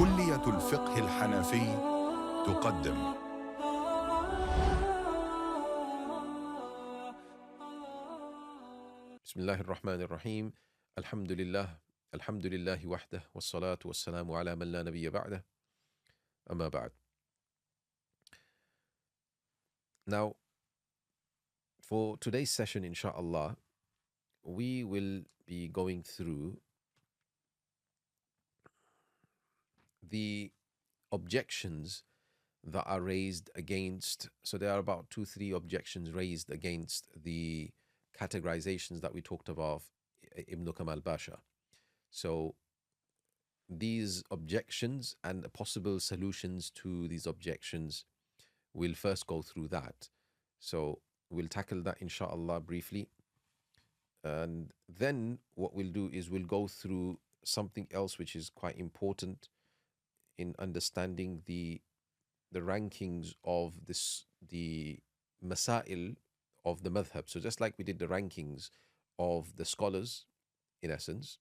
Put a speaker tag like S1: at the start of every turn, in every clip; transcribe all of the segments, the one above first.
S1: كلية الفقه الحنفي تقدم.
S2: بسم الله الرحمن الرحيم. الحمد لله وحده والصلاة والسلام على من لا نبي بعده. أما بعد. Now, for today's session, inshallah, we will be going through the objections that are raised against. So there are about 2-3 objections raised against the categorizations that we talked about Ibn Kamal Basha. So these objections and the possible solutions to these objections, we'll first go through that. So we'll tackle that inshallah briefly. And then what we'll do is we'll go through something else which is quite important in understanding the rankings of the masail of the madhab. So just like we did the rankings of the scholars, in essence,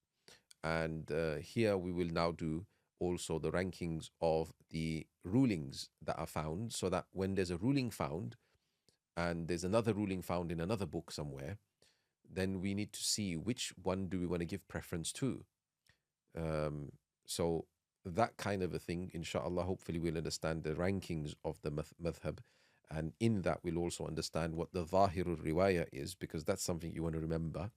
S2: and here we will now do also the rankings of the rulings that are found, so that when there's a ruling found and there's another ruling found in another book somewhere, then we need to see which one do we want to give preference to. So that kind of a thing, inshallah, hopefully we'll understand the rankings of the madhab, and in that we'll also understand what the zahirul riwayah is, because that's something you want to remember,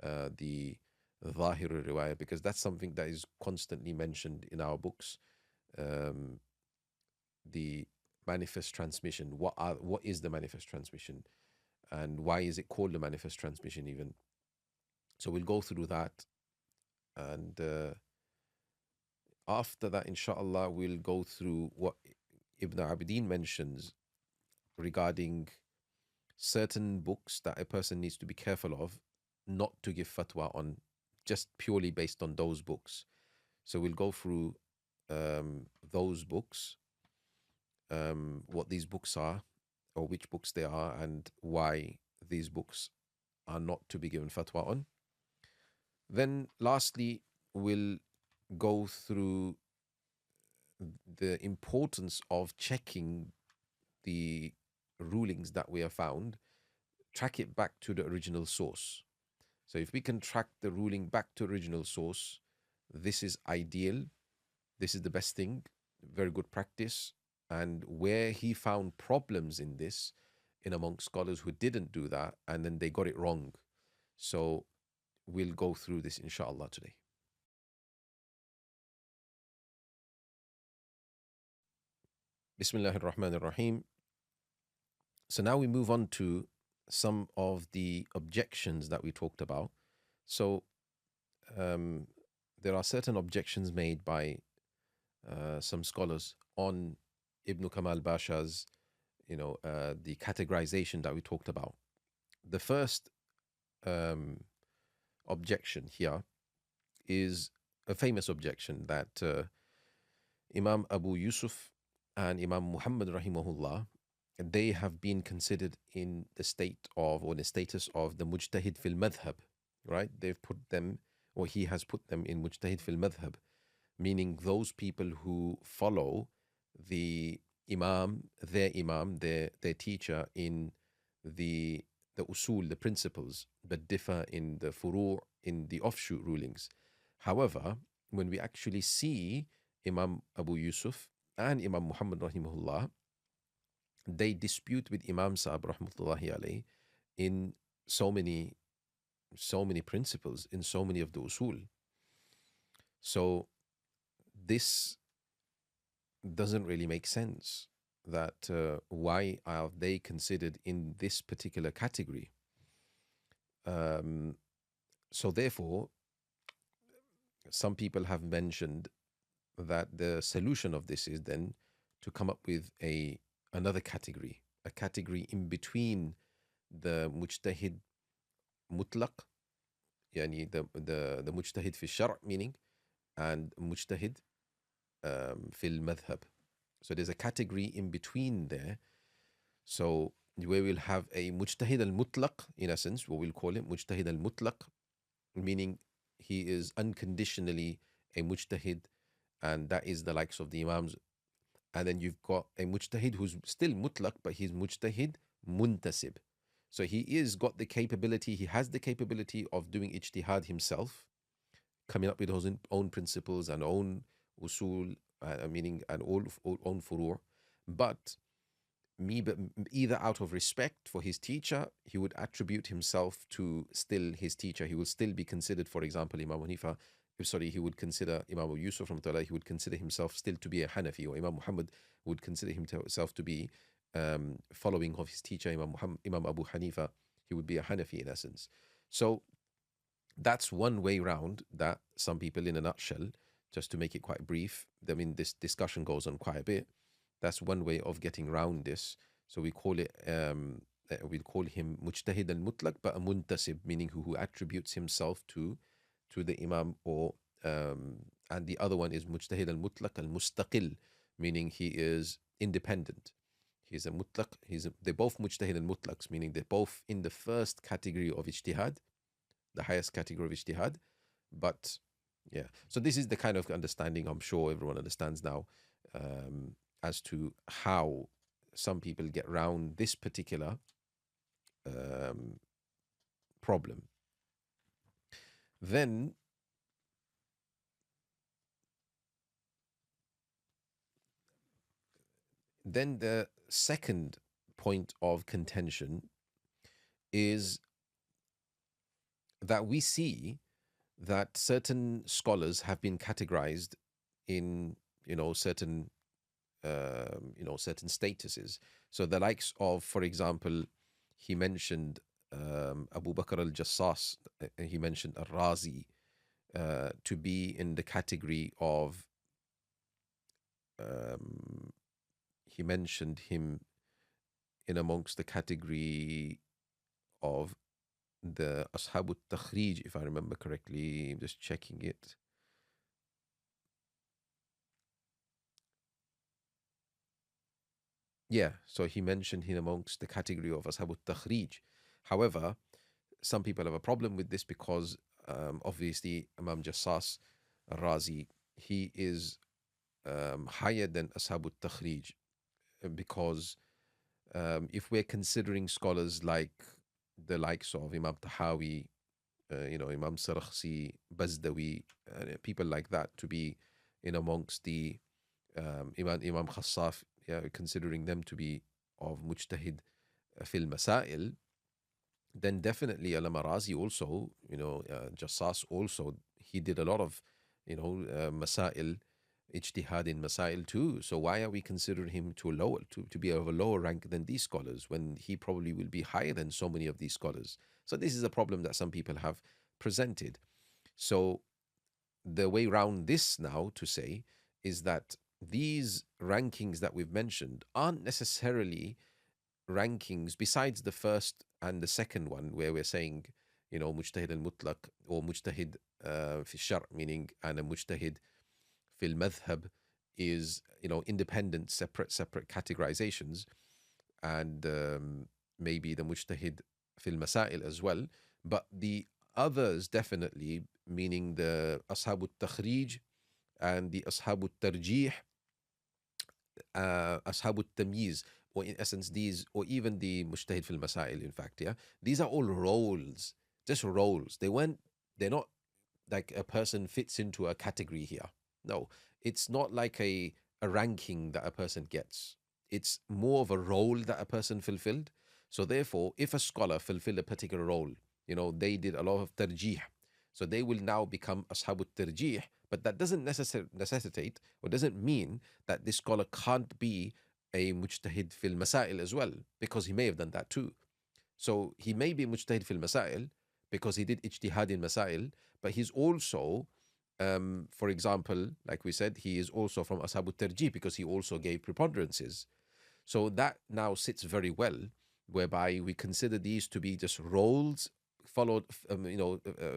S2: the zahirul riwayah, because that's something that is constantly mentioned in our books. The manifest transmission, what is the manifest transmission, and why is it called the manifest transmission even? So we'll go through that, and after that, inshallah, we'll go through what Ibn Abidin mentions regarding certain books that a person needs to be careful of not to give fatwa on, just purely based on those books. So we'll go through those books, what these books are, or which books they are, and why these books are not to be given fatwa on. Then lastly, we'll go through the importance of checking the rulings that we have found, track it back to the original source. So if we can track the ruling back to original source, this is ideal. This is the best thing, very good practice. And where he found problems in this, in amongst scholars who didn't do that, and then they got it wrong. So we'll go through this inshallah today. Bismillah ar-Rahman ar-Rahim. So now we move on to some of the objections that we talked about. So there are certain objections made by some scholars on Ibn Kamal Basha's, the categorization that we talked about. The first objection here is a famous objection that Imam Abu Yusuf and Imam Muhammad rahimahullah, they have been considered in the state of, or the status of, the mujtahid fil madhab, right? They've put them, or he has put them in mujtahid fil madhab, meaning those people who follow the imam, their teacher in the usul, the principles, but differ in the furu', in the offshoot rulings. However, when we actually see Imam Abu Yusuf and Imam Muhammad rahimahullah, they dispute with Imam Sa'ab rahmatullahi alayhi in so many principles, in so many of the usul. So this doesn't really make sense, that why are they considered in this particular category? So therefore, some people have mentioned that the solution of this is then to come up with another category, a category in between the mujtahid mutlaq, yani the mujtahid fi shar', meaning, and mujtahid fil madhab. So there's a category in between there. So where we'll have a mujtahid al-mutlaq, in essence, what we'll call him, mujtahid al-mutlaq, meaning he is unconditionally a mujtahid and that is the likes of the Imams. And then you've got a mujtahid who's still mutlaq, but he's mujtahid muntasib. So he is got the capability, he has the capability of doing ijtihad himself, coming up with his own principles and own usul, meaning and all own furu'. But but either out of respect for his teacher, he would attribute himself to still his teacher. He will still be considered, for example, Imam Hanifa. Sorry, he would consider Imam Yusuf from Tala. He would consider himself still to be a Hanafi, or Imam Muhammad would consider himself to be following of his teacher, Imam Abu Hanifa. He would be a Hanafi in essence. So that's one way round that some people, in a nutshell, just to make it quite brief, I mean, this discussion goes on quite a bit. That's one way of getting around this. So we call it, we call him mujtahid al-mutlaq, but a muntasib, meaning who attributes himself to the imam, or and the other one is mujtahid al-mutlaq al-mustaqil, meaning he is independent. He's a mutlaq. They're both mujtahid al-mutlaqs, meaning they're both in the first category of ijtihad, the highest category of ijtihad. But yeah, so this is the kind of understanding I'm sure everyone understands now, as to how some people get around this particular problem. Then the second point of contention is that we see that certain scholars have been categorized in, certain certain statuses. So the likes of, for example, he mentioned Abu Bakr al-Jassas, he mentioned al-Razi to be in the category of, he mentioned him in amongst the category of the Ashab al-Takhrij, if I remember correctly. I'm just checking it. Yeah, so he mentioned him amongst the category of Ashab al-Takhrij. However, some people have a problem with this because obviously Imam Jassas al-Razi, he is higher than Ashab al-Takhrij, because if we're considering scholars like the likes of Imam Tahawi, Imam Sarakhsi, Bazdawi, people like that to be in amongst the Imam Khassaf, considering them to be of mujtahid fil masail, then definitely Al-Marazi also, Jassas also, he did a lot of, masail, ijtihad in masail too. So why are we considering him to be of a lower rank than these scholars, when he probably will be higher than so many of these scholars? So this is a problem that some people have presented. So the way around this now to say is that these rankings that we've mentioned aren't necessarily rankings, besides the first and the second one, where we're saying, mujtahid al-mutlaq, or mujtahid fi shar, meaning, and a mujtahid fil madhab is, independent, separate categorizations, and maybe the mujtahid fil masail as well. But the others definitely, meaning the ashab al-takhrij and the ashab al-tarjih, ashab al-tamyiz, or in essence these, or even the mujtahid fil masail, in fact, these are all roles, just roles. They're not like a person fits into a category here. No, it's not like a ranking that a person gets. It's more of a role that a person fulfilled. So therefore, if a scholar fulfilled a particular role, they did a lot of tarjih, so they will now become ashab al-tarjih. But that doesn't necessitate, or doesn't mean that this scholar can't be a mujtahid fil masail as well, because he may have done that too. So he may be mujtahid fil masail because he did ijtihad in masail, but he's also, for example, like we said, he is also from ashab al-tarjih because he also gave preponderances. So that now sits very well, whereby we consider these to be just roles followed,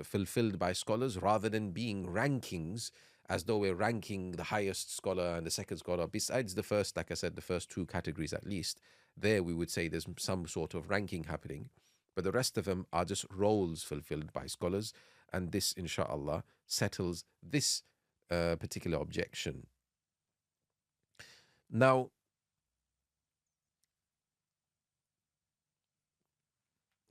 S2: fulfilled by scholars, rather than being rankings, as though we're ranking the highest scholar and the second scholar. Besides the first, like I said, the first two categories at least, there we would say there's some sort of ranking happening. But the rest of them are just roles fulfilled by scholars. And this, inshallah, settles this particular objection. Now,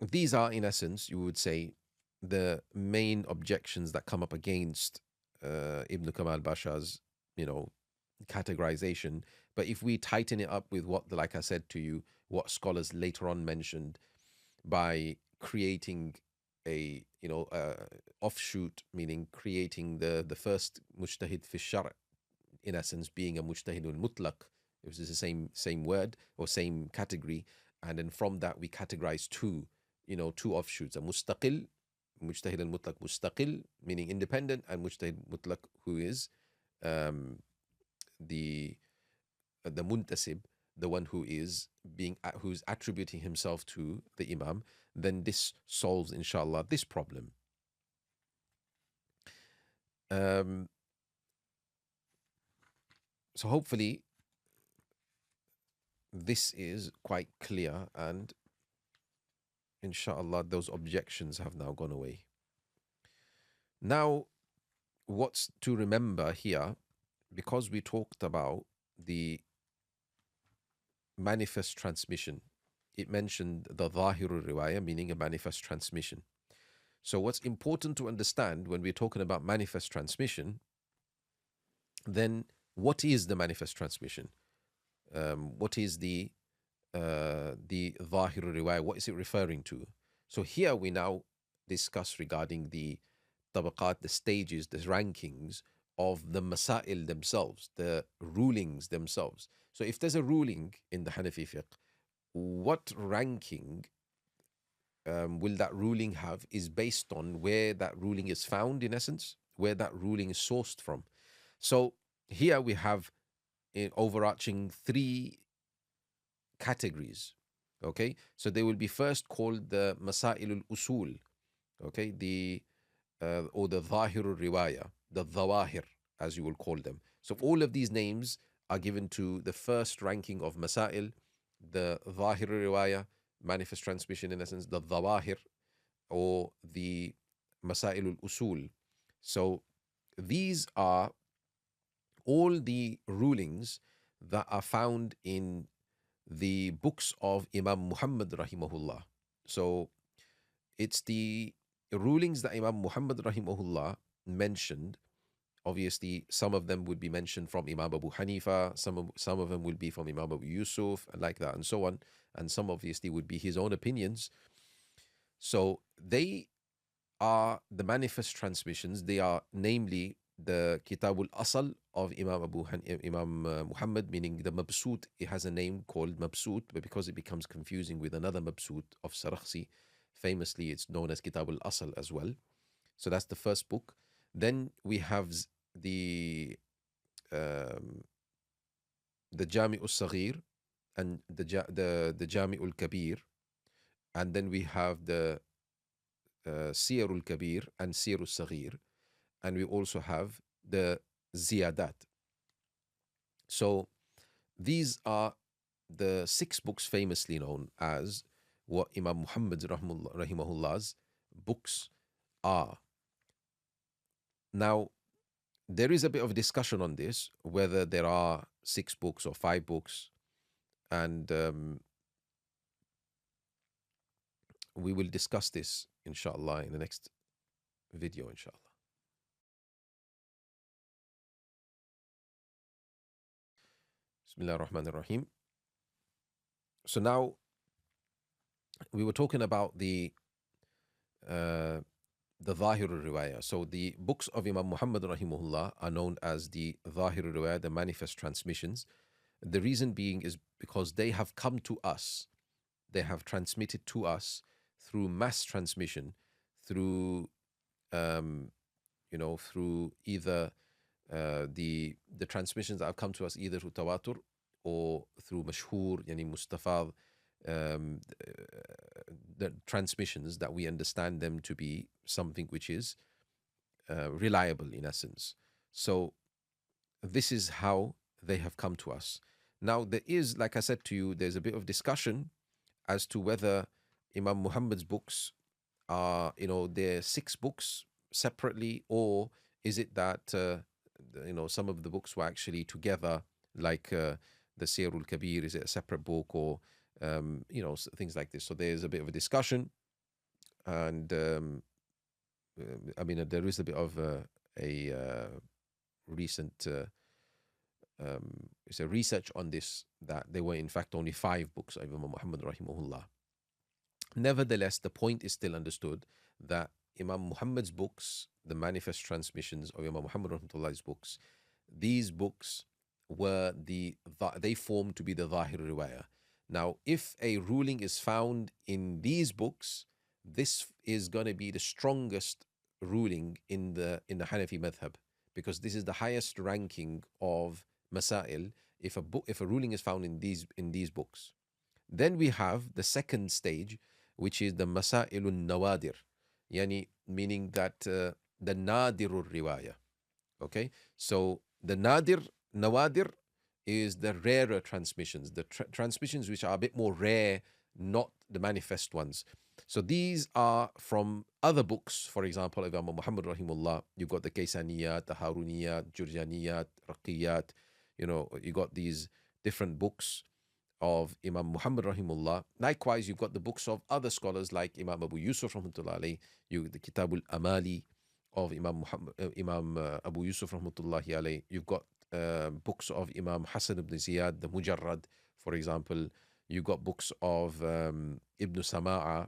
S2: these are, in essence, you would say, the main objections that come up against Ibn Kamal Basha's, you know, categorization. But if we tighten it up with what, like I said to you, what scholars later on mentioned by creating a, offshoot, meaning creating the first mujtahid fi shar', in essence being a mujtahidul mutlaq, which is the same word or same category, and then from that we categorize two offshoots: a mustaqil, mujtahid al mutlaq mustaqil, meaning independent, and mujtahid mutlaq, who is um, the muntasib, the one who is who's attributing himself to the imam. Then this solves, inshallah, this problem. So hopefully this is quite clear, and inshallah those objections have now gone away. Now, what's to remember here, because we talked about the manifest transmission, it mentioned the dhahirul riwayah, meaning a manifest transmission. So what's important to understand when we're talking about manifest transmission, then what is the manifest transmission? What is the dhahirul riwayah? What is it referring to? So here we now discuss regarding the tabaqat, the stages, the rankings of the masail themselves, the rulings themselves. So if there's a ruling in the Hanafi fiqh, what ranking will that ruling have is based on where that ruling is found, in essence, where that ruling is sourced from. So here we have overarching three categories. Okay, so they will be first called the masailul usul, okay, or the dhahirul riwaya, the dhawahir, as you will call them. So all of these names are given to the first ranking of masail: the dhahirul riwaya, manifest transmission, in essence, the dhawahir, or the masailul usul. So these are all the rulings that are found in the books of Imam Muhammad rahimahullah. So it's the rulings that Imam Muhammad rahimahullah mentioned. Obviously, some of them would be mentioned from Imam Abu Hanifa, some of them will be from Imam Abu Yusuf, and like that, and so on. And some obviously would be his own opinions. So they are the manifest transmissions. They are namely the Kitabul Asal of Imam Muhammad, meaning the Mabsut. It has a name called Mabsut, but because it becomes confusing with another Mabsut of Sarakhsi, famously it's known as Kitabul Asal as well. So that's the first book. Then we have the Jami' al-Saghir and the Jami' al-Kabir, and then we have the Siyar al-Kabir and Siyar al-Saghir, and we also have the Ziyadat. So these are the 6 books famously known as what Imam Muhammad rahimahullah's books are. Now, there is a bit of discussion on this, whether there are 6 books or 5 books, and we will discuss this, inshallah, in the next video, inshallah. Bismillah ar-Rahman ar-Rahim. So now, we were talking about the Zahir al-Riwayah. So the books of Imam Muhammad rahimahullah are known as the Zahir al-Riwayah, the manifest transmissions. The reason being is because they have come to us, they have transmitted to us through mass transmission, through through either the transmissions that have come to us either through tawatur or through mashhur, yani mustafad, the transmissions that we understand them to be something which is reliable in essence. So this is how they have come to us. Now there is, like I said to you, there's a bit of discussion as to whether Imam Muhammad's books are, they're 6 books separately, or is it that some of the books were actually together, like the Sirul Kabir, is it a separate book, or things like this. So there's a bit of a discussion, and I mean, there is a bit of a recent it's a research on this, that there were in fact only 5 books of Imam Muhammad rahimahullah. Nevertheless, the point is still understood that Imam Muhammad's books, the manifest transmissions of Imam Muhammad rahmatullah's books, these books were they form to be the Zahir Riwayah. Now, if a ruling is found in these books, this is going to be the strongest ruling in the Hanafi madhab, because this is the highest ranking of masail if a ruling is found in these books. Then we have the second stage, which is the masailun nawadir, yani meaning that the nadirul riwayah. Okay, so the nawadir is the rarer transmissions, the transmissions which are a bit more rare, not the manifest ones. So these are from other books. For example, Imam Muhammad rahimullah, you've got the Kaysaniyat, the Haruniyat, Jurjaniyat, Raqiyat. You got these different books of Imam Muhammad rahimullah. Likewise, you've got the books of other scholars like Imam Abu Yusuf rahmatullah alayhi, the Kitabul Amali of Imam Abu Yusuf rahmatullahi alayhi. You've got books of Imam Hassan ibn Ziyad, the Mujarrad, for example. You've got books of Ibn Sama'a,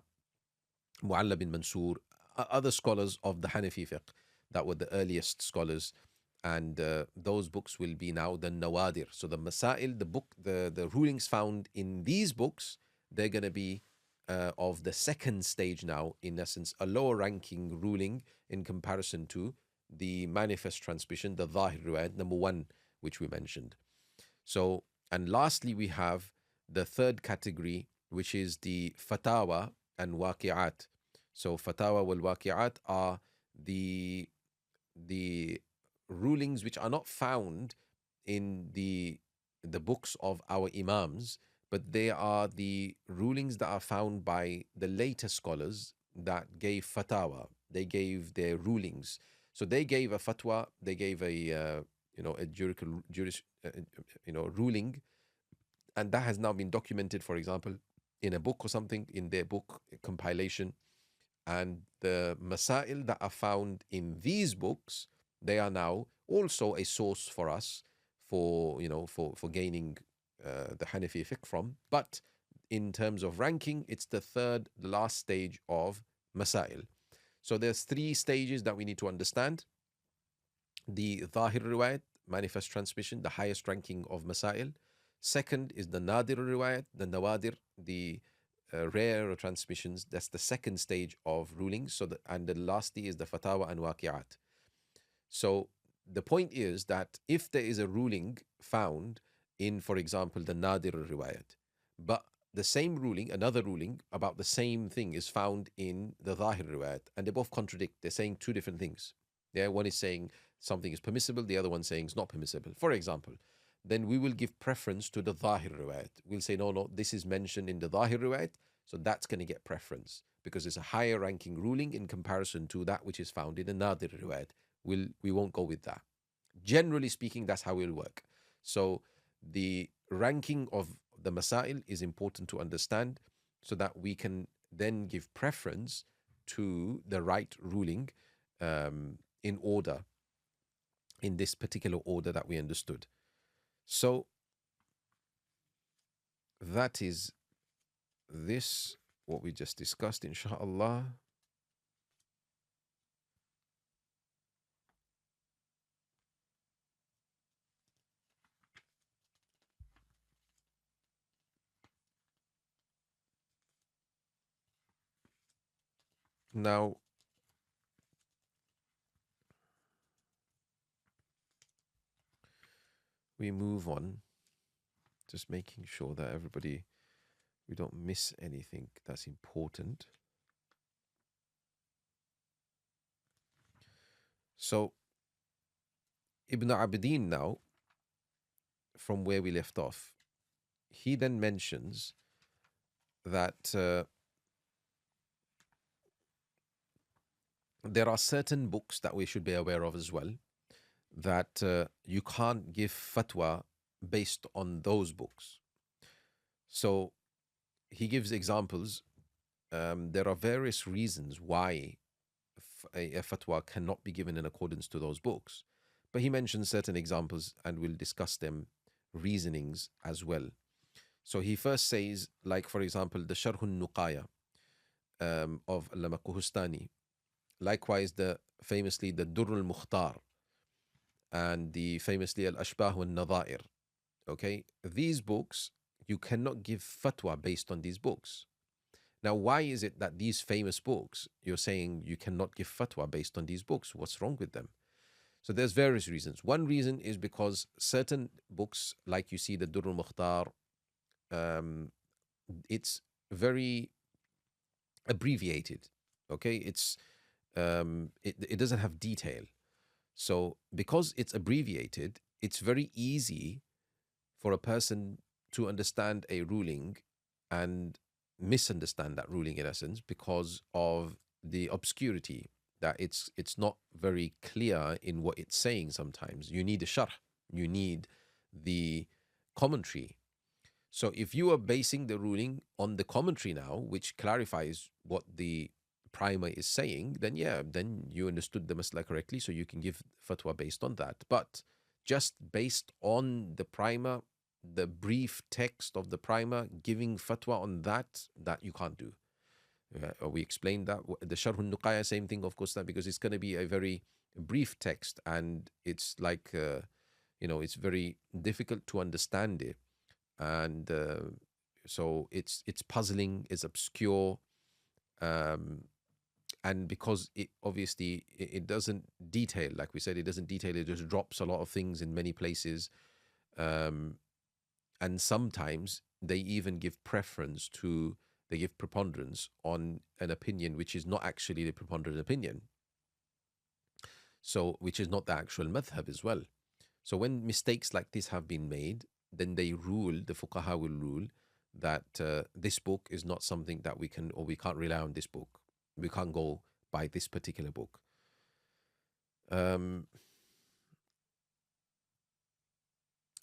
S2: Mu'alla bin Mansur, other scholars of the Hanafi fiqh that were the earliest scholars. And those books will be now the nawadir. So the masail, the rulings found in these books, they're going to be of the second stage now, in essence, a lower ranking ruling in comparison to the manifest transmission, the Zahir Riwayat, number 1, which we mentioned. So, and lastly, we have the third category, which is the Fatawa and Waqi'at. So Fatawa wal Waqi'at are the rulings which are not found in the books of our Imams, but they are the rulings that are found by the later scholars that gave fatwa. They gave their rulings. So they gave a fatwa, they gave a juridical ruling, and that has now been documented, for example, in a book or something, in their book compilation. And the masail that are found in these books, they are now also a source for us for gaining the Hanafi fiqh from. But in terms of ranking, it's the last stage of masail. So there's 3 stages that we need to understand. The Zahir Riwayat, manifest transmission, the highest ranking of masail. Second is the Nadir Riwayat, the Nawadir, the rare transmissions. That's the second stage of rulings. And the lastly is the Fatawa and Waqi'at. So the point is that if there is a ruling found in, for example, the Nadir Riwayat, but the same ruling, another ruling about the same thing is found in the Zahir Riwayat, and they both contradict. They're saying 2 different things. Yeah, one is saying something is permissible, the other one saying it's not permissible, for example. Then we will give preference to the Zahir Riwayat. We'll say, no, this is mentioned in the Zahir Riwayat, so that's going to get preference because it's a higher ranking ruling in comparison to that which is found in the Nadir Riwayat. We won't go with that. Generally speaking, that's how it'll work. So the ranking of the masail is important to understand so that we can then give preference to the right ruling in order, in this particular order that we understood. So that is this, what we just discussed, inshallah. Now, we move on, just making sure that we don't miss anything that's important. So, Ibn Abidin now, from where we left off, he then mentions that there are certain books that we should be aware of as well, that you can't give fatwa based on those books. So he gives examples. There are various reasons why a fatwa cannot be given in accordance to those books. But he mentions certain examples and we'll discuss them, reasonings as well. So he first says, like for example, the Sharhun Nuqaya of Allama Kuhustani, likewise the famously the Durr al Mukhtar and the famously Al Ashbah wal Nadair. Okay, these books you cannot give fatwa based on these books. Now, why is it that these famous books you're saying you cannot give fatwa based on these books? What's wrong with them? So there's various reasons. One reason is because certain books, like you see the Durr al Mukhtar, um, it's very abbreviated. Okay, it doesn't have detail. So because it's abbreviated, it's very easy for a person to understand a ruling and misunderstand that ruling in essence because of the obscurity that it's not very clear in what it's saying. Sometimes you need a sharh, you need the commentary. So if you are basing the ruling on the commentary now, which clarifies what the primer is saying, then yeah, then you understood the masla correctly, so you can give fatwa based on that. But just based on the primer, the brief text of the primer, giving fatwa on that you can't do. We explained that the Sharh al-Nuqaya, same thing, of course, that because it's going to be a very brief text and it's like it's very difficult to understand it, and so it's puzzling, it's obscure, um, and because it obviously it doesn't detail, like we said, it doesn't detail. It just drops a lot of things in many places, um, and sometimes they even give preference to they give preponderance on an opinion which is not actually the preponderant opinion, so which is not the actual madhab as well. So when mistakes like this have been made, then they rule, the fuqaha will rule that this book is not something that we can, or we can't rely on this book. We can't go by this particular book. Um,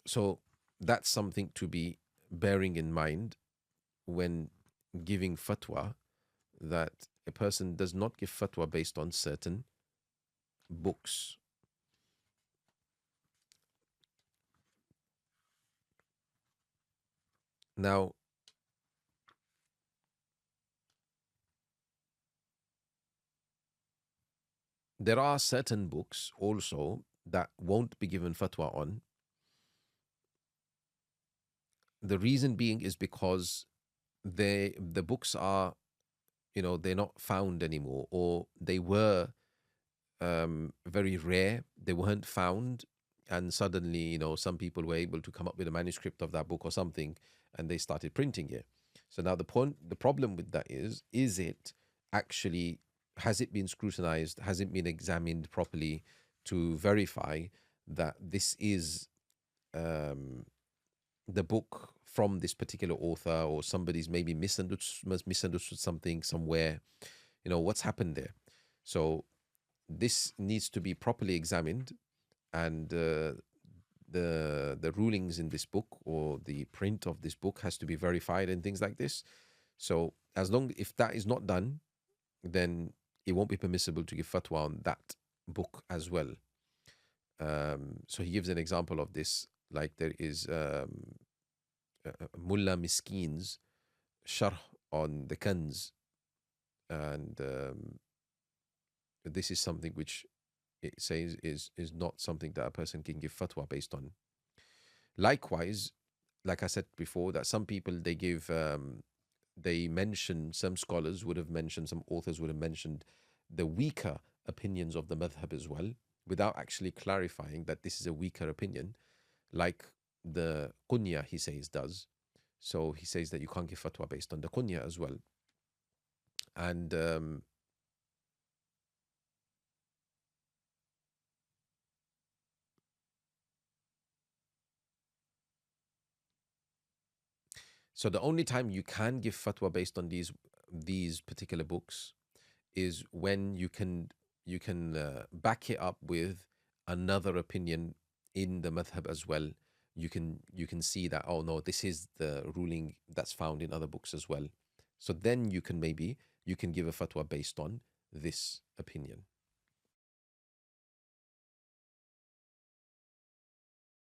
S2: so that's something to be bearing in mind when giving fatwa, that a person does not give fatwa based on certain books. Now, there are certain books also that won't be given fatwa on. The reason being is because the books are, they're not found anymore, or they were very rare. They weren't found, and suddenly, some people were able to come up with a manuscript of that book or something, and they started printing it. So now the problem with that is it actually, has it been scrutinized? Has it been examined properly to verify that this is um, the book from this particular author, or somebody's maybe misunderstood something somewhere? What's happened there? So this needs to be properly examined, and the rulings in this book, or the print of this book, has to be verified and things like this. So as long if that is not done, then it won't be permissible to give fatwa on that book as well. So he gives an example of this, like there is Mullah Miskin's sharh on the Kanz, and this is something which it says is not something that a person can give fatwa based on. Likewise, like I said before, that some people they give they mention, some scholars would have mentioned, some authors would have mentioned the weaker opinions of the madhab as well, without actually clarifying that this is a weaker opinion, like the Qunya, he says, does. So he says that you can't give fatwa based on the Qunya as well. And so the only time you can give fatwa based on these particular books is when you can back it up with another opinion in the madhab as well, you can see that, oh no, this is the ruling that's found in other books as well. So then you can give a fatwa based on this opinion.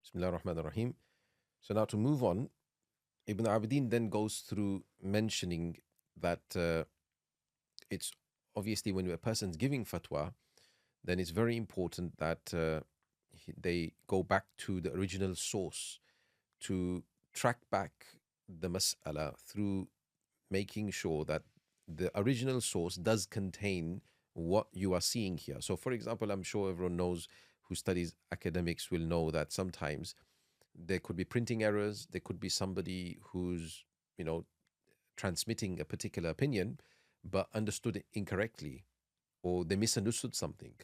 S2: Bismillah ar-Rahman ar-Rahim. So now to move on, Ibn Abidin then goes through mentioning that it's obviously when a person's giving fatwa, then it's very important that they go back to the original source to track back the mas'ala through making sure that the original source does contain what you are seeing here. So, for example, I'm sure everyone knows who studies academics will know that sometimes there could be printing errors, there could be somebody who's, transmitting a particular opinion but understood it incorrectly, or they misunderstood something.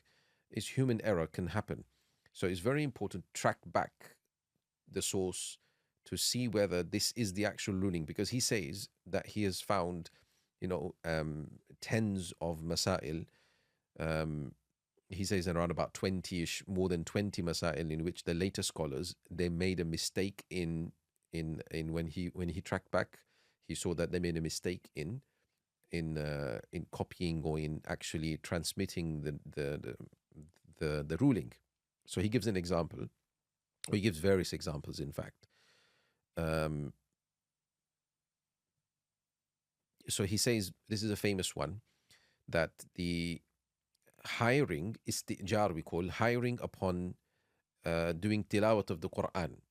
S2: It's human error can happen. So it's very important to track back the source to see whether this is the actual ruling, because he says that he has found, tens of masail. He says around about 20ish, more than 20 masail in which the later scholars, they made a mistake in when he tracked back, he saw that they made a mistake in copying or in actually transmitting the ruling. So he gives an example, or he gives various examples, in fact. So he says, this is a famous one, that the hiring, istijar we call, hiring upon doing tilawat of the Quran.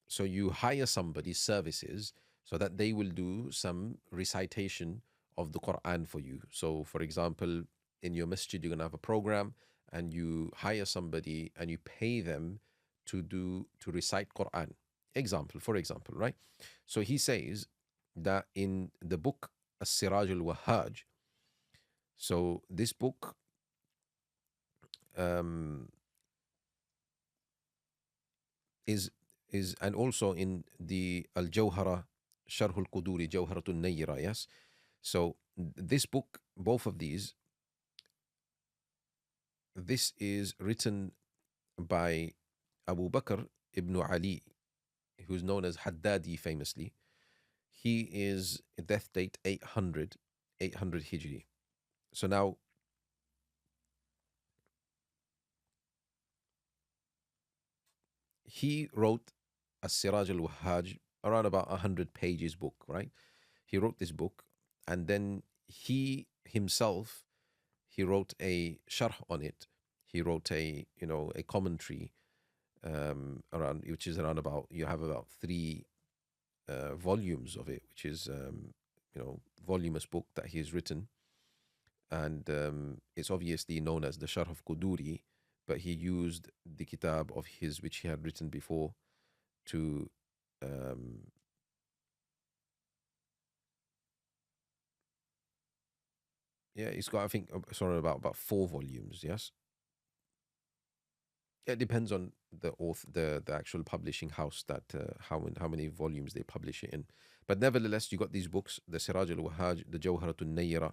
S2: So you hire somebody's services so that they will do some recitation of the Quran for you. So, for example, in your masjid, you're going to have a program and you hire somebody and you pay them to recite Quran. For example, right? So he says that in the book As-Siraj al-Wahhaj, so this book is and also in the Al-Jawhara Sharh al-Quduri, Jawharatun Nayyira, yes. So this book, both of these, this is written by Abu Bakr ibn Ali, who's known as Haddadi famously. He is death date 800 Hijri. So now he wrote As-Siraj al-Wahhaj, around about 100 pages book, right? He wrote this book, and then he himself, he wrote a sharh on it. He wrote a commentary around, which is around about, you have about 3 volumes of it, which is voluminous book that he has written, and it's obviously known as the Sharh of Quduri, but he used the kitab of his which he had written before to it's got, I think, sorry, about 4 volumes. Yes, it depends on the author, the actual publishing house, that how many volumes they publish it in. But nevertheless, you got these books: the Siraj al-Wahhaj, the Jawharatun Nayyira,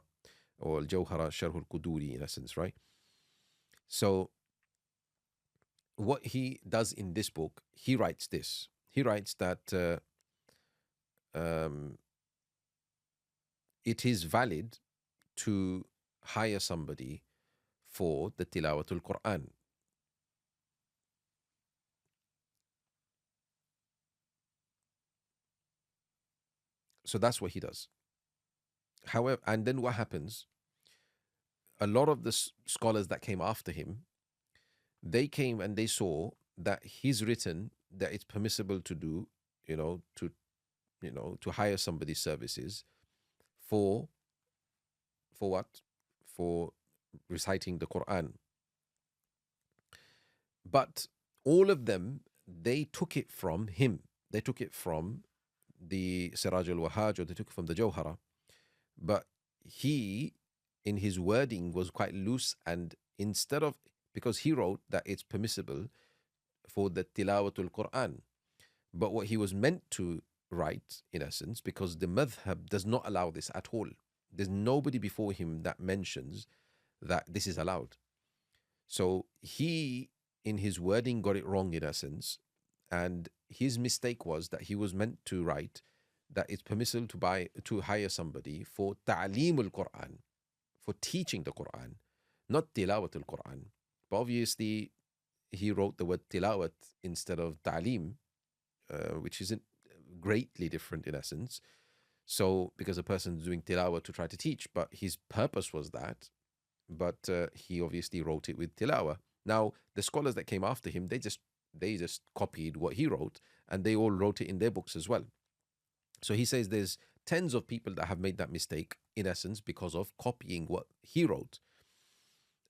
S2: or Al-Jawhara Sharh al-Quduri, in essence, right? So what he does in this book, he writes this. He writes that it is valid to hire somebody for the tilawatul Quran. So that's what he does. However, and then what happens? A lot of the scholars that came after him, they came and they saw that he's written that it's permissible to do, to hire somebody's services for what? For reciting the Quran. But all of them, they took it from him. They took it from the Siraj al-Wahhaj, or they took it from the Jawhara. But he, in his wording, was quite loose, and instead of, because he wrote that it's permissible for the tilawatul Quran, but what he was meant to write, in essence, because the madhab does not allow this at all. There's nobody before him that mentions that this is allowed. So he in his wording got it wrong in essence, and his mistake was that he was meant to write that it's permissible to hire somebody for ta'lim al-Quran, for teaching the Quran, not tilawat al-Quran. But obviously, he wrote the word tilawat instead of ta'lim, which isn't greatly different in essence. So, because a person is doing tilawah to try to teach, but his purpose was that, but he obviously wrote it with tilawah. Now, the scholars that came after him, they just copied what he wrote, and they all wrote it in their books as well. So he says there's tens of people that have made that mistake in essence because of copying what he wrote.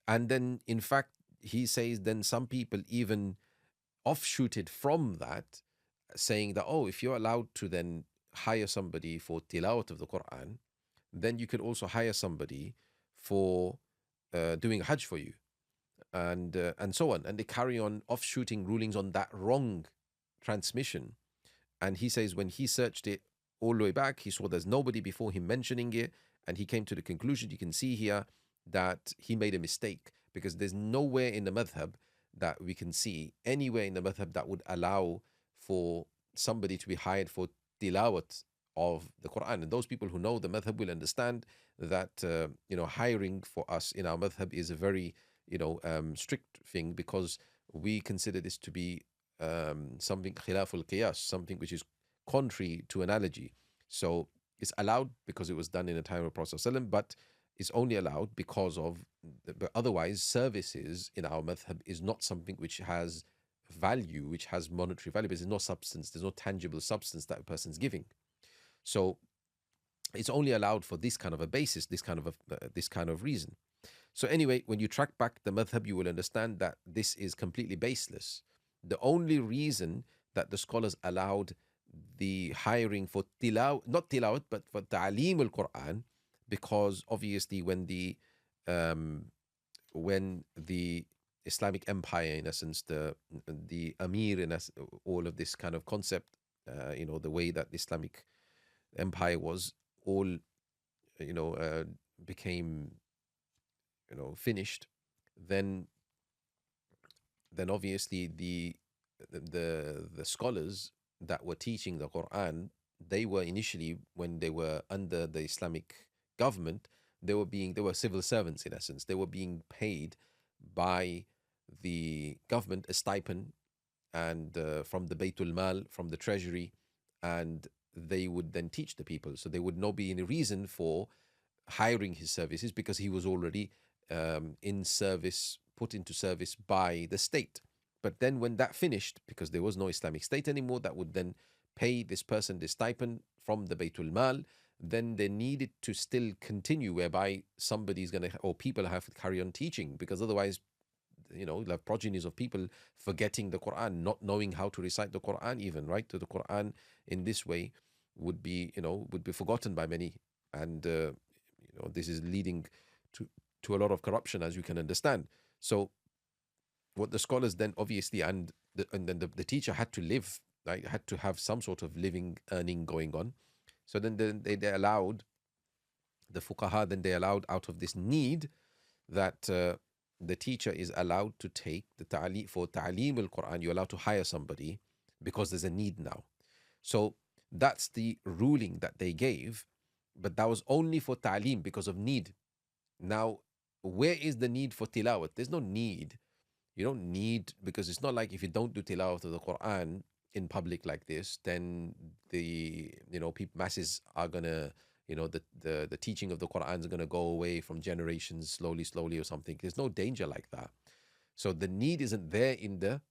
S2: And then, in fact, he says then some people even offshooted from that, saying that, oh, if you're allowed to then hire somebody for tilawat of the Quran, then you could also hire somebody for doing Hajj for you, and so on. And they carry on offshooting rulings on that wrong transmission. And he says when he searched it all the way back, he saw there's nobody before him mentioning it, and he came to the conclusion, you can see here, that he made a mistake, because there's nowhere in the madhab that we can see anywhere in the madhab that would allow for somebody to be hired for tilawat of the Quran. And those people who know the madhab will understand that hiring for us in our madhab is a very strict thing, because we consider this to be something khilaful qiyas, something which is contrary to analogy. So it's allowed because it was done in the time of Prophet ﷺ, but it's only allowed because of, but otherwise services in our madhab is not something which has value, which has monetary value, because there's no substance, there's no tangible substance that a person's giving. So it's only allowed for this kind of a basis, this kind of reason. So anyway, when you track back the madhab, you will understand that this is completely baseless. The only reason that the scholars allowed the hiring for not tilawat, but for ta'aleem al-Quran, because obviously when the Islamic Empire, in essence, the Amir, in all of this kind of concept, the way that the Islamic Empire was all, became, finished, then obviously the scholars that were teaching the Quran, they were initially, when they were under the Islamic government, they were civil servants in essence. They were being paid by the government a stipend, and from the Baytul Mal, from the treasury, and they would then teach the people. So there would not be any reason for hiring his services, because he was already in service, put into service by the state. But then when that finished, because there was no Islamic state anymore that would then pay this person the stipend from the Baytul Mal, then they needed to still continue, whereby somebody's going to, or people have to carry on teaching, because otherwise, you'll have progenies of people forgetting the Quran, not knowing how to recite the Quran even, right? So the Quran in this way would be forgotten by many. And, this is leading to a lot of corruption, as you can understand. So what the scholars then obviously, and then the teacher had to live, right? Had to have some sort of living, earning going on. So then they allowed, the fuqaha, then they allowed, out of this need, that the teacher is allowed to take the ta'aleem, for ta'aleem al-Quran, you're allowed to hire somebody because there's a need now. So that's the ruling that they gave, but that was only for ta'aleem because of need. Now, where is the need for tilawat? There's no need. You don't need, because it's not like if you don't do tilawat of the Quran in public like this, then the masses are gonna, the teaching of the Quran is gonna go away from generations slowly or something. There's no danger like that. So the need isn't there in the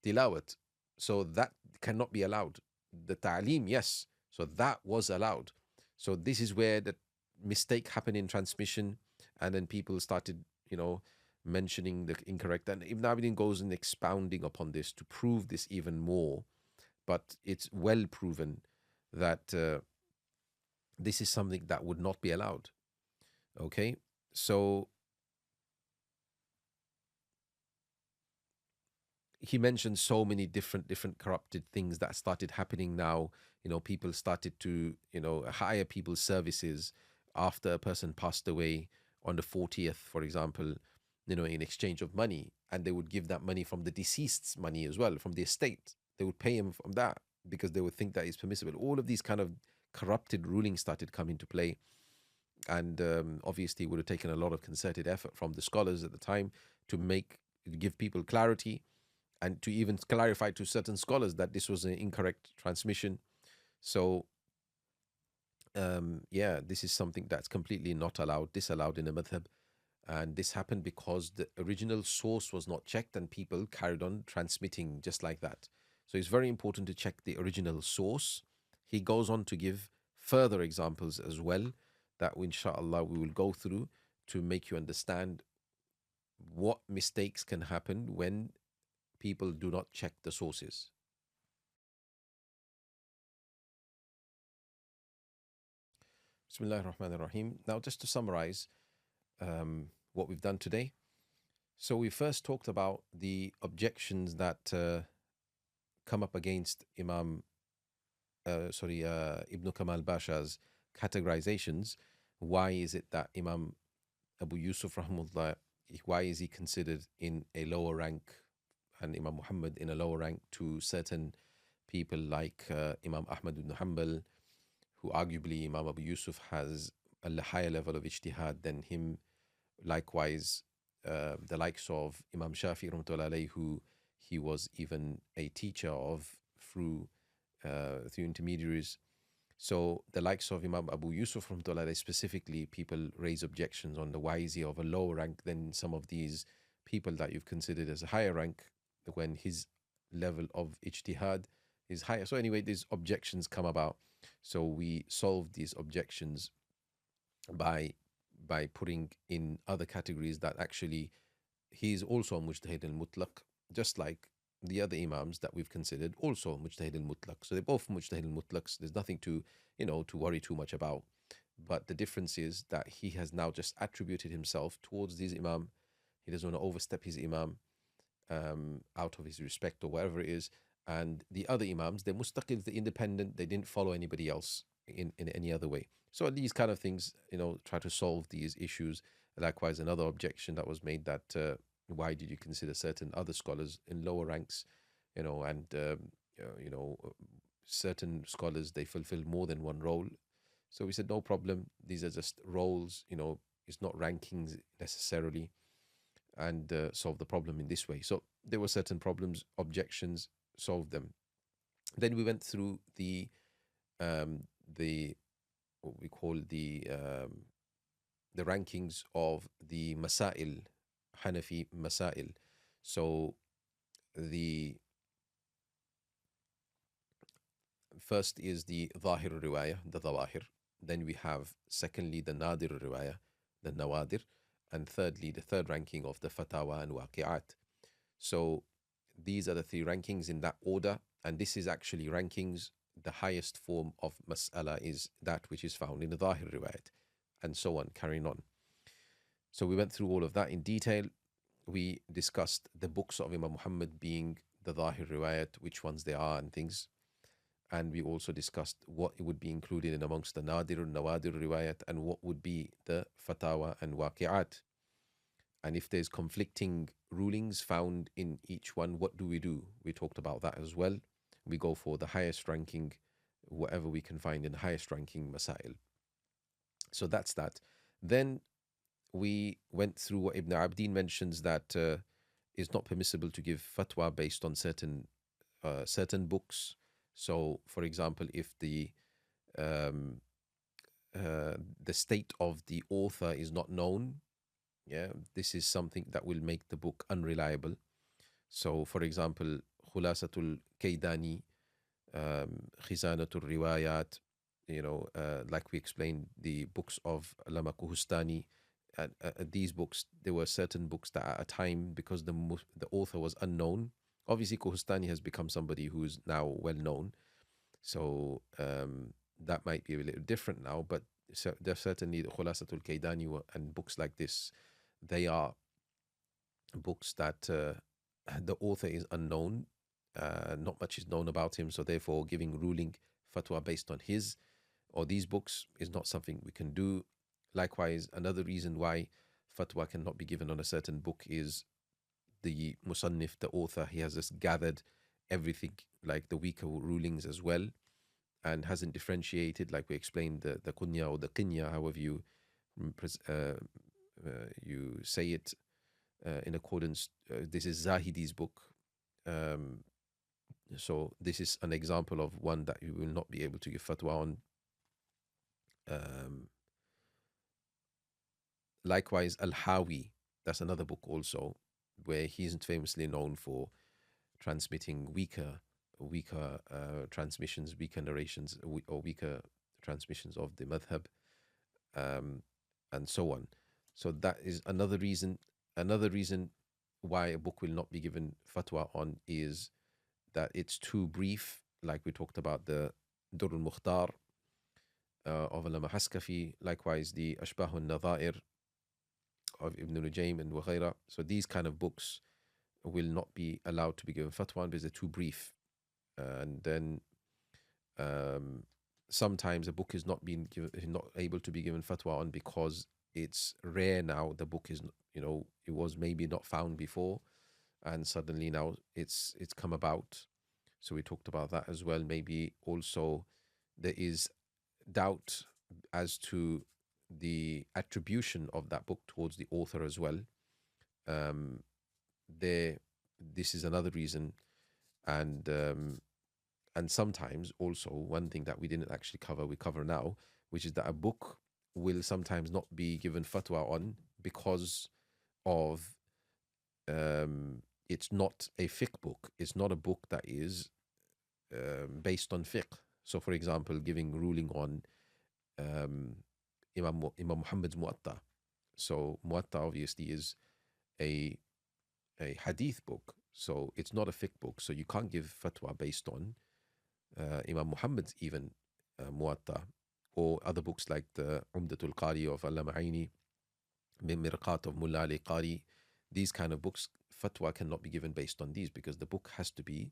S2: tilawat, so that cannot be allowed. The ta'aleem, yes, so that was allowed. So this is where the mistake happened in transmission, and then people started, mentioning the incorrect. And Ibn Abidin goes in expounding upon this to prove this even more. But it's well proven that this is something that would not be allowed. Okay, so he mentioned so many different corrupted things that started happening now. People started to hire people's services after a person passed away on the 40th, for example, in exchange of money. and they would give that money from the deceased's money as well, from the estate. They would pay him from that because they would think that is permissible. All of these kind of corrupted rulings started coming to play. And obviously, it would have taken a lot of concerted effort from the scholars at the time to give people clarity, and to even clarify to certain scholars that this was an incorrect transmission. So, yeah, this is something that's completely not disallowed in a madhab. And this happened because the original source was not checked and people carried on transmitting just like that. So it's very important to check the original source. He goes on to give further examples as well that inshallah we will go through to make you understand what mistakes can happen when people do not check the sources. Bismillah ar-Rahman ar-Rahim. Now, just to summarize what we've done today. So we first talked about the objections that come up against Ibn Kamal Basha's categorizations. Why is it that Imam Abu Yusuf rahimahullah, why is he considered in a lower rank, and Imam Muhammad in a lower rank to certain people like Imam Ahmad ibn Hanbal, who arguably Imam Abu Yusuf has a higher level of ijtihad than him. Likewise, the likes of Imam Shafi rahmatullahi, who he was even a teacher of through intermediaries. So the likes of Imam Abu Yusuf rahmatullahi, specifically, people raise objections on the why is he of a lower rank than some of these people that you've considered as a higher rank when his level of ijtihad is higher. So anyway, these objections come about. So we solve these objections by putting in other categories that actually he is also a mujtahid al-mutlaq, just like the other imams that we've considered, also mujtahid al-mutlaq. So they're both mujtahid al-mutlaqs. There's nothing to worry too much about. But the difference is that he has now just attributed himself towards this imam. He doesn't want to overstep his imam out of his respect or whatever it is. And the other imams, they're mustaqil, they're independent. They didn't follow anybody else in any other way. So these kind of things, try to solve these issues. Likewise, another objection that was made that why did you consider certain other scholars in lower ranks, and certain scholars, they fulfill more than one role. So we said, no problem. These are just roles, it's not rankings necessarily, and solve the problem in this way. So there were certain problems, objections, solved them. Then we went through the what we call the rankings of the masail, Hanafi masail. So the first is the Zahir riwayah, the Zawahir. Then we have secondly the Nadir riwayah, the Nawadir. And thirdly, the third ranking of the Fatawa and Waqi'at. So these are the three rankings in that order. And this is actually rankings. The highest form of mas'ala is that which is found in the Zahir riwayat, and so on, carrying on. So we went through all of that in detail. We discussed the books of Imam Muhammad being the Zahir riwayat, which ones they are and things. And we also discussed what would be included in amongst the Nadir and Nawadir riwayat, and what would be the Fatawa and Waqi'at. And if there's conflicting rulings found in each one, what do? We talked about that as well. We go for the highest ranking, whatever we can find in the highest ranking masail. So that's that. Then we went through what Ibn Abdin mentions, that it's not permissible to give fatwa based on certain books. So, for example, if the state of the author is not known, this is something that will make the book unreliable. So, for example, Khulasatul Kaydani, Khizanatul Riwayat, like we explained, the books of Allama Kuhustani. These books, there were certain books that at a time, because the author was unknown. Obviously, Kuhustani has become somebody who is now well known, so that might be a little different now. But there's certainly the Khulasatul Kaydani and books like this. They are books that the author is unknown, not much is known about him, so therefore giving ruling fatwa based on his or these books is not something we can do. Likewise, another reason why fatwa cannot be given on a certain book is the musannif, the author, he has just gathered everything, like the weaker rulings as well, and hasn't differentiated, like we explained, the kunya or the qinya, however you you say it, in accordance. This is Zahidi's book. Um, so this is an example of one that you will not be able to give fatwa on. Um, Likewise, Al-Hawi, that's another book also, where he's famously known for transmitting weaker transmissions, weaker narrations, or weaker transmissions of the madhab, um, and so on. So that is another reason. Another reason why a book will not be given fatwa on is that it's too brief. Like we talked about the Dur al-Mukhtar of Allama Haskafi, likewise the Ashbah al-Nadha'ir of Ibn Nujaym and Waghaira. So these kind of books will not be allowed to be given fatwa because they're too brief. And then sometimes a book is not able to be given fatwa on because it's rare now. The book is, it was maybe not found before, and suddenly now it's come about. So we talked about that as well. Maybe also there is doubt as to the attribution of that book towards the author as well. This is another reason, and sometimes also one thing that we didn't actually cover, we cover now, which is that a book will sometimes not be given fatwa on because of it's not a fiqh book. It's not a book that is based on fiqh. So, for example, giving ruling on Imam Muhammad's Muwatta. So, Muwatta obviously is a hadith book. So, it's not a fiqh book. So, you can't give fatwa based on Imam Muhammad's even Muwatta, or other books like the Umdatul Qari of Allama Aini, Mirqat of Mulla Ali Qari. These kind of books, fatwa cannot be given based on these because the book has to be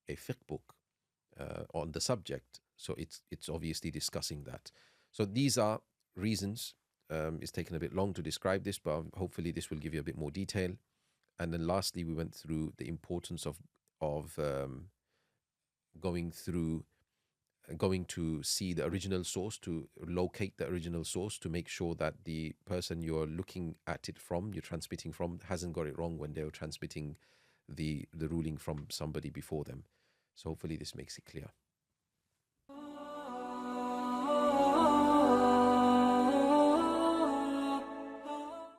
S2: a fiqh book on the subject. So it's obviously discussing that. So these are reasons. It's taken a bit long to describe this, but hopefully this will give you a bit more detail. And then lastly, we went through the importance of going to see the original source, to locate the original source, to make sure that the person you're looking at it from, you're transmitting from, hasn't got it wrong when they were transmitting the ruling from somebody before them. So hopefully this makes it clear.